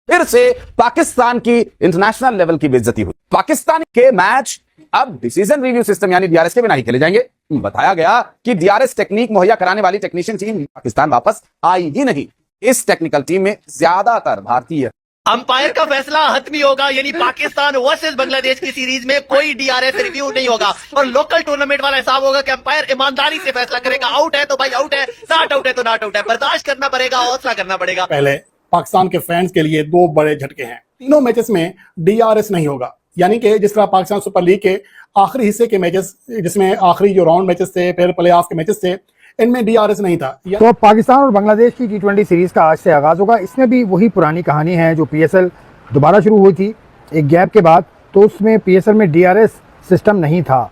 फिर से पाकिस्तान की इंटरनेशनल लेवल की बेइज्जती हुई। पाकिस्तान के मैच अब डिसीजन रिव्यू सिस्टम यानी डीआरएस के बिना ही खेले जाएंगे। बताया गया कि डीआरएस टेक्निक मुहैया कराने वाली टेक्नीशियन टीम पाकिस्तान वापस आई ही नहीं। इस टेक्निकल टीम में ज्यादातर भारतीय। अंपायर का फैसला हतमी होगा, यानी पाकिस्तान वर्सेस बांग्लादेश की सीरीज में कोई डीआरएस रिव्यू नहीं होगा और लोकल टूर्नामेंट वाला हिसाब होगा कि अंपायर ईमानदारी से फैसला करेगा। आउट है तो भाई आउट है, नॉट आउट है तो नॉट आउट है। बर्दाश्त करना पड़ेगा, हौसला करना पड़ेगा। पहले पाकिस्तान के फैंस के लिए दो बड़े झटके हैं। तीनों मैचेस में डीआरएस नहीं होगा, यानी कि जिस तरह पाकिस्तान सुपर लीग के आखिरी हिस्से के मैचेस, जिसमें आखिरी जो राउंड मैचेस थे, फिर प्ले ऑफ के मैचेस थे, इनमें डीआरएस नहीं था। तो पाकिस्तान और बांग्लादेश की T20 सीरीज का आज से आगाज होगा। इसमें भी वही पुरानी कहानी है जो पीएसएल दोबारा शुरू हुई थी एक गैप के बाद। तो उसमें पीएसएल में डीआरएस सिस्टम नहीं था,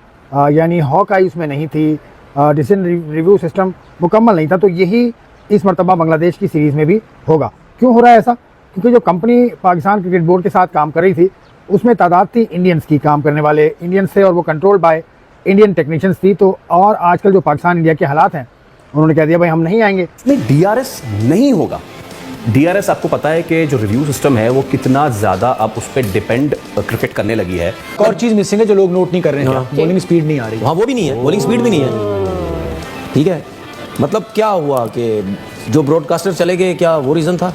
यानी हॉक आई उसमें नहीं थी, डिसीजन रिव्यू सिस्टम मुकम्मल नहीं था। तो यही इस मरतबा बांग्लादेश की सीरीज़ में भी होगा। क्यों हो रहा है ऐसा? क्योंकि जो कंपनी पाकिस्तान क्रिकेट बोर्ड के साथ काम कर रही थी उसमें तादाद थी इंडियंस की, काम करने वाले इंडियंस थे और वो कंट्रोल्ड बाय इंडियन टेक्नीशियंस थी। तो और आजकल जो पाकिस्तान इंडिया के हालात हैं, उन्होंने कह दिया भाई हम नहीं आएंगे। नहीं, डीआरएस नहीं होगा। डीआरएस आपको पता है कि जो रिव्यू सिस्टम है वो कितना ज्यादा अब उस पर डिपेंड क्रिकेट करने लगी है। और चीज मिसिंग है जो लोग नोट नहीं कर रहे हैं, बॉलिंग स्पीड नहीं आ रही। हाँ, वो भी नहीं है, बॉलिंग स्पीड भी नहीं है। ठीक है, मतलब क्या हुआ कि जो ब्रॉडकास्टर चले गए, क्या वो रीजन था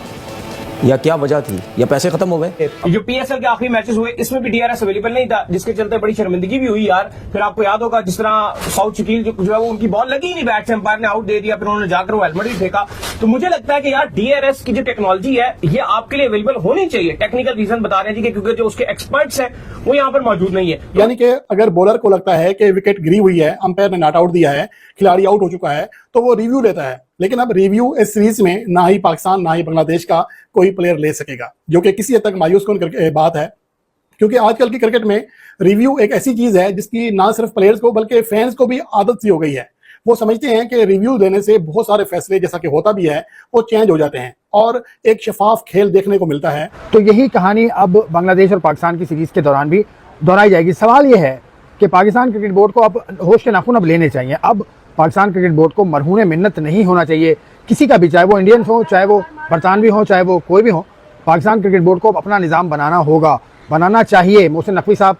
या क्या वजह थी, या पैसे खत्म हो गए? जो पीएसएल के आखिरी मैचेस हुए इसमें भी डीआरएस अवेलेबल नहीं था, जिसके चलते बड़ी शर्मिंदगी भी हुई यार। फिर आपको याद होगा जिस तरह साउथ शकील जो है वो उनकी बॉल लगी ही नहीं, बैट से अंपायर ने आउट दे दिया, फिर उन्होंने जाकर वो हेलमेट भी फेंका। तो मुझे लगता है कि यार डीआरएस की जो टेक्नोलॉजी है ये आपके लिए अवेलेबल होनी चाहिए। टेक्निकल रीजन बता रहे हैं जी, क्योंकि जो उसके एक्सपर्ट्स हैं वो यहाँ पर मौजूद नहीं है। यानी कि अगर बॉलर को लगता है कि विकेट गिरी हुई है, अंपायर ने नॉट आउट दिया है, खिलाड़ी आउट हो चुका है, तो वो रिव्यू लेता है। लेकिन अब रिव्यू इस सीरीज में ना ही पाकिस्तान ना ही बांग्लादेश का कोई प्लेयर ले सकेगा, जो कि किसी हद तक मायूस कौन बात है। क्योंकि आजकल की क्रिकेट में रिव्यू एक ऐसी चीज है जिसकी ना सिर्फ प्लेयर्स को बल्कि फैंस को भी आदत सी हो गई है। वो समझते हैं कि रिव्यू देने से बहुत सारे फैसले, जैसा कि होता भी है, वो चेंज हो जाते हैं और एक शफाफ खेल देखने को मिलता है। तो यही कहानी अब बांग्लादेश और पाकिस्तान की सीरीज के दौरान भी दोहराई जाएगी। सवाल यह है कि पाकिस्तान क्रिकेट बोर्ड को अब होश के नाखून अब लेने चाहिए। अब पाकिस्तान क्रिकेट बोर्ड को मरहून मिन्नत नहीं होना चाहिए किसी का भी, चाहे वो इंडियंस हो, चाहे वो बरतानवी हो, चाहे वो कोई भी हो। पाकिस्तान क्रिकेट बोर्ड को अपना निज़ाम बनाना होगा, बनाना चाहिए। मोहसिन नकवी साहब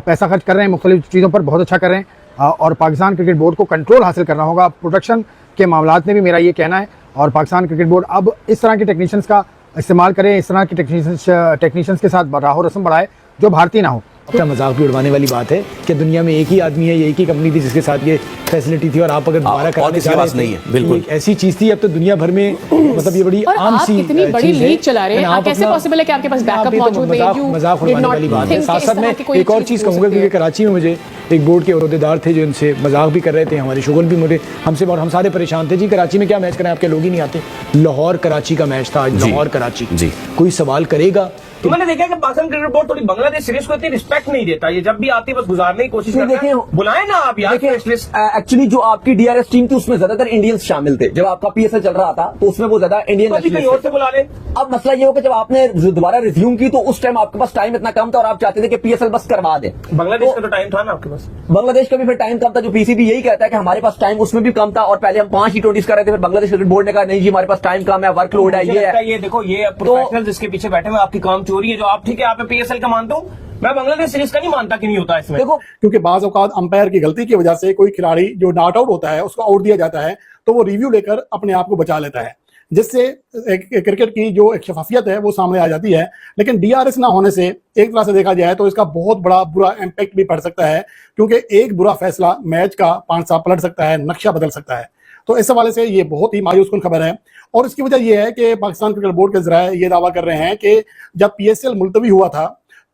पैसा खर्च कर रहे हैं, मुख्तलिफ चीज़ों पर बहुत अच्छा कर रहे हैं और पाकिस्तान क्रिकेट बोर्ड को कंट्रोल हासिल करना होगा। प्रोडक्शन के मामलात में भी मेरा ये कहना है और पाकिस्तान क्रिकेट बोर्ड अब इस तरह के टेक्नीशियंस का इस्तेमाल करें, इस तरह के टेक्नीशियंस के साथ राहो रस्म बढ़ाए जो भारतीय ना हो। अपना मजाक भी उड़वाने वाली बात है कि दुनिया में एक ही आदमी है, एक ही कंपनी थी जिसके साथ ये फैसिलिटी थी और आप अगर दोबारा कराने जा रहे थे, नहीं है, बिल्कुल ऐसी चीज थी। अब तो दुनिया भर में मतलब ये बड़ी आम सी कितनी बड़ी लीग चला रहे हैं, कैसे पॉसिबल है कि आपके पास बैकअप मौजूद है? मजाक उड़वाने वाली बात है। साथ साथ मैं एक और चीज कहूंगा, क्योंकि कराची में मुझे एक बोर्ड के ओहदेदार थे जो इनसे मजाक भी कर रहे थे, हमारे शुगल भी मुझे हमसे और हम सारे परेशान थे जी, कराची में क्या मैच करें, आपके लोग ही नहीं आते। लाहौर कराची का मैच था, लाहौर कराची जी, कोई सवाल करेगा? तो मैंने देखा कि पाकिस्तान क्रिकेट बोर्ड थोड़ी बांग्लादेश सीरीज को इतनी रिस्पेक्ट नहीं देता। ये जब भी आती है बस गुजारने की कोशिश करते हैं। बुलाए ना आप यार। एक्चुअली जो आपकी डीआरएस टीम थी उसमें ज्यादातर इंडियंस शामिल थे। जब आपका पीएसएल चल रहा था तो उसमें वो ज्यादा इंडियन कहीं और से बुला ले। अब मसला ये हो कि जब आपने दोबारा रिज्यूम की तो उस टाइम आपके पास टाइम इतना कम था और आप चाहते थे कि पीएसएल बस करवा दे। बांग्लादेश का तो टाइम था ना आपके पास? बांग्लादेश का भी फिर टाइम कम था, जो पीसीबी यही कहता है कि हमारे पास टाइम उसमें भी कम था और पहले हम 5 T20 कर रहे थे। फिर बांग्लादेश क्रिकेट बोर्ड ने कहा नहीं जी हमारे पास टाइम कम है, वर्कलोड है, ये देखो ये प्रोफेशनल जिसके पीछे बैठे हुए आपकी काम चोरी है। जो आप ठीक है आप पीएसएल का मानता हूँ, मैं बांग्लादेश सीरीज का नहीं मानता कि नहीं होता इसमें। देखो, क्योंकि बाज औकात अंपायर की गलती की वजह से कोई खिलाड़ी जो नॉट आउट होता है उसको आउट दिया जाता है, तो वो रिव्यू लेकर अपने आप को बचा लेता है, जिससे क्रिकेट की जो एक शफाफियत है वो सामने आ जाती है। लेकिन डीआरएस ना होने से एक तरह से देखा जाए तो इसका बहुत बड़ा बुरा इम्पैक्ट भी पड़ सकता है, क्योंकि एक बुरा फैसला मैच का 5 साल पलट सकता है, नक्शा बदल सकता है। तो इस हवाले से ये बहुत ही मायूस कुन खबर है और इसकी वजह यह है कि पाकिस्तान क्रिकेट बोर्ड के जराए ये दावा कर रहे हैं कि जब पीएसएल मुलतवी हुआ था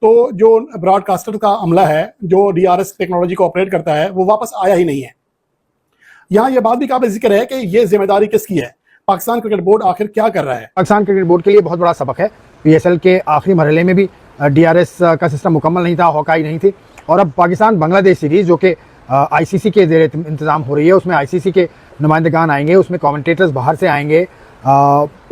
तो जो ब्रॉडकास्टर का अमला है जो डीआरएस टेक्नोलॉजी को ऑपरेट करता है वो वापस आया ही नहीं है। यहाँ ये बात भी काबिल जिक्र है कि ये जिम्मेदारी किसकी है, पाकिस्तान क्रिकेट बोर्ड आखिर क्या कर रहा है। पाकिस्तान क्रिकेट बोर्ड के लिए बहुत बड़ा सबक है। पीएसएल के आखिरी मरहले में भी डीआरएस का सिस्टम मुकम्मल नहीं था, हॉकाई नहीं थी और अब पाकिस्तान बांग्लादेश सीरीज जो कि आईसीसी के ज़ेर इंतज़ाम हो रही है, उसमें आईसीसी के नुमाइंदगान आएंगे, उसमें कमेंटेटर्स बाहर से आएंगे।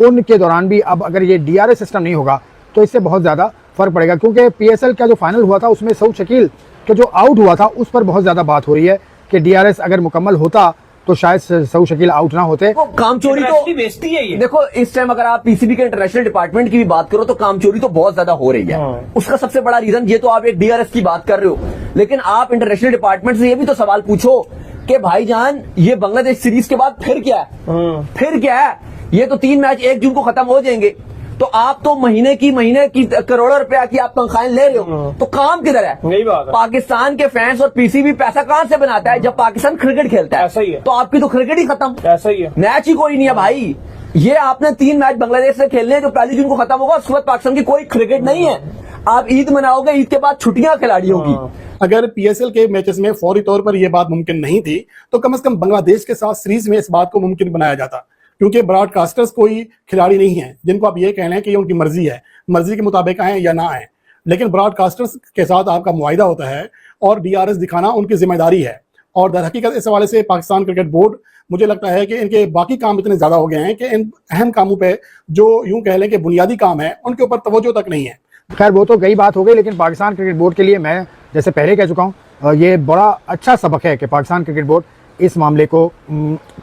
उनके दौरान भी अब अगर ये डीआरएस सिस्टम नहीं होगा तो इससे बहुत ज़्यादा फ़र्क पड़ेगा, क्योंकि पीएसएल का जो फाइनल हुआ था उसमें सऊद शकील का जो आउट हुआ था उस पर बहुत ज़्यादा बात हो रही है कि डीआरएस अगर मुकम्मल होता तो शायद सऊद शकील आउट ना होते। कामचोरी तो बेचती है ये। देखो, इस टाइम अगर आप पीसीबी के इंटरनेशनल डिपार्टमेंट की भी बात करो तो कामचोरी तो बहुत ज्यादा हो रही है। उसका सबसे बड़ा रीजन, ये तो आप एक डीआरएस की बात कर रहे हो, लेकिन आप इंटरनेशनल डिपार्टमेंट से ये भी तो सवाल पूछो कि भाईजान ये बांग्लादेश सीरीज के बाद फिर क्या है? फिर क्या है? ये तो 3 मैच 1 जून को खत्म हो जाएंगे, तो आप तो महीने की करोड़ों रुपया की आप तनख्वाहें ले रहे हो, तो काम किधर है? यही बात है। पाकिस्तान के फैंस और पीसीबी पैसा कहां से बनाता है? जब पाकिस्तान क्रिकेट खेलता है। ऐसा ही है। तो आपकी तो क्रिकेट ही खत्म, ऐसा ही है। मैच ही कोई नहीं है भाई। ये आपने 3 मैच बांग्लादेश से खेलने हैं जो 1 जून को खत्म होगा, उसके बाद पाकिस्तान की कोई क्रिकेट नहीं है। आप ईद मनाओगे, ईद के बाद छुट्टियां खिलाड़ियों की। अगर पीएसएल के मैचेस में फौरी तौर पर यह बात मुमकिन नहीं थी तो कम से कम बांग्लादेश के साथ सीरीज में इस बात को मुमकिन बनाया जाता, क्योंकि ब्रॉडकास्टर्स कोई खिलाड़ी नहीं है जिनको आप ये कह रहे हैं कि ये उनकी मर्जी है, मर्जी के मुताबिक आए या ना आए। लेकिन ब्रॉडकास्टर्स के साथ आपका मुआहिदा होता है और डीआरएस दिखाना उनकी जिम्मेदारी है। और दर हकीकत इस हवाले से पाकिस्तान क्रिकेट बोर्ड, मुझे लगता है कि इनके बाकी काम इतने ज्यादा हो गए हैं कि इन अहम कामों पे, जो यूं कह लें कि बुनियादी काम है, उनके ऊपर तवज्जो तक नहीं है। खैर वो तो गई बात हो गई, लेकिन पाकिस्तान क्रिकेट बोर्ड के लिए मैं जैसे पहले कह चुका हूँ, ये बड़ा अच्छा सबक है कि पाकिस्तान क्रिकेट बोर्ड इस मामले को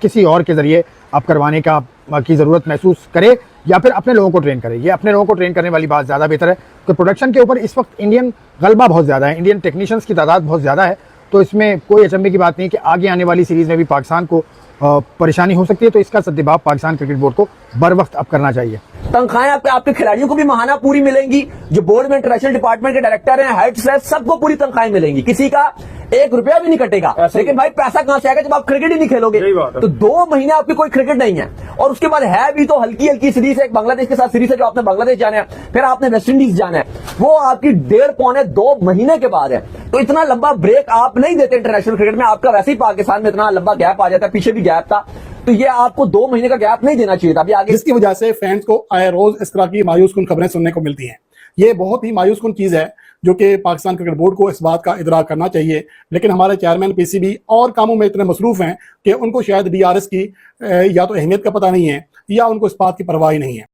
किसी और के जरिए अब करवाने की ज़रूरत महसूस करे या फिर अपने लोगों को ट्रेन करे। ये अपने लोगों को ट्रेन करने वाली बात ज़्यादा बेहतर है, तो प्रोडक्शन के ऊपर इस वक्त इंडियन गलबा बहुत ज़्यादा है, इंडियन टेक्नीशियंस की तादाद बहुत ज़्यादा है, तो इसमें कोई अचंभे की बात नहीं कि आगे आने वाली सीरीज़ में भी पाकिस्तान को परेशानी हो सकती है। तो इसका सद्देबाब पाकिस्तान क्रिकेट बोर्ड को बर वक्त अब करना चाहिए। तनख्वाहें आपके खिलाड़ियों को भी माहाना पूरी मिलेंगी, जो बोर्ड में इंटरनेशनल डिपार्टमेंट के डायरेक्टर हैं, हेड्स हैं, सबको पूरी तनख्वाहें मिलेंगी, किसी का 1 रुपया भी नहीं कटेगा। लेकिन भाई पैसा कहां से आएगा जब आप क्रिकेट ही नहीं खेलोगे? तो 2 महीने आपकी कोई क्रिकेट नहीं है, और उसके बाद है भी तो हल्की हल्की सीरीज है, एक बांग्लादेश के साथ सीरीज है जो आपने बांग्लादेश जाना है, फिर आपने वेस्ट इंडीज जाना है, वो आपकी 1.5-2 महीने के बाद है। तो इतना लंबा ब्रेक आप नहीं देते इंटरनेशनल क्रिकेट में, आपका वैसे ही पाकिस्तान में इतना लंबा गैप आ जाता है, पीछे भी गैप था, तो ये आपको 2 महीने का गैप नहीं देना चाहिए था अभी आगे। जिसकी वजह से फैंस को आए रोज इस तरह की मायूसकुन खबरें सुनने को मिलती हैं। ये बहुत ही मायूसकुन चीज है जो कि पाकिस्तान क्रिकेट बोर्ड को इस बात का इदराक करना चाहिए। लेकिन हमारे चेयरमैन पीसीबी और कामों में इतने मसरूफ हैं कि उनको शायद डीआरएस की या तो अहमियत का पता नहीं है या उनको इस बात की परवाह ही नहीं है।